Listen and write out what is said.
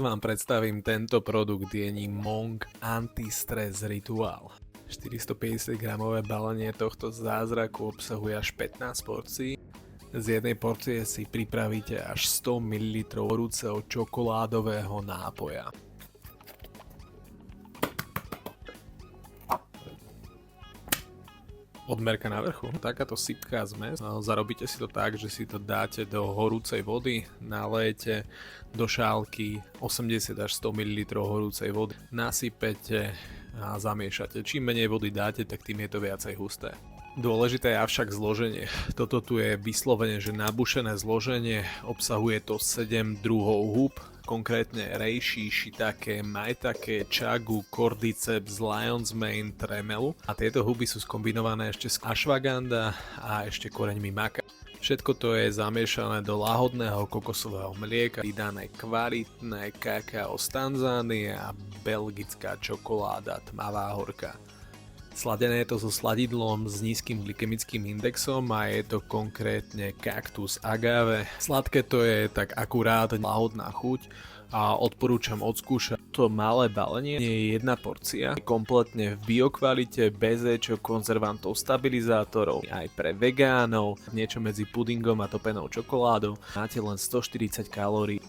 Vám predstavím tento produkt, je ním Monk Anti-Stress Ritual. 450 gramové balenie tohto zázraku obsahuje až 15 porcií. Z jednej porcie si pripravíte až 100 ml horúceho čokoládového nápoja. Odmerka na vrchu, takáto sypká zmes. Zarobíte si to tak, že si to dáte do horúcej vody, nalejete do šálky 80 až 100 ml horúcej vody, nasypete a zamiešate. Čím menej vody dáte, tak tým je to viacej husté. Dôležité je avšak zloženie. Toto tu je vyslovene, že nabušené zloženie, obsahuje to 7 druhov húb, konkrétne reishi, shiitake, maitake, chagu, cordyceps, lion's mane, tremelu. A tieto huby sú skombinované ešte s ashwagandha a ešte koreňmi maka. Všetko to je zamiešané do lahodného kokosového mlieka, vydané kvalitné kakao z Tanzánie a belgická čokoláda tmavá horká. Sladené je to so sladidlom s nízkym glykemickým indexom a je to konkrétne kaktus agave. Sladké to je tak akurát lahodná chuť a odporúčam odskúšať. To malé balenie je jedna porcia, kompletne v biokvalite, bez konzervantov, stabilizátorov, aj pre vegánov, niečo medzi pudingom a topenou čokoládou. Máte len 140 kalórií.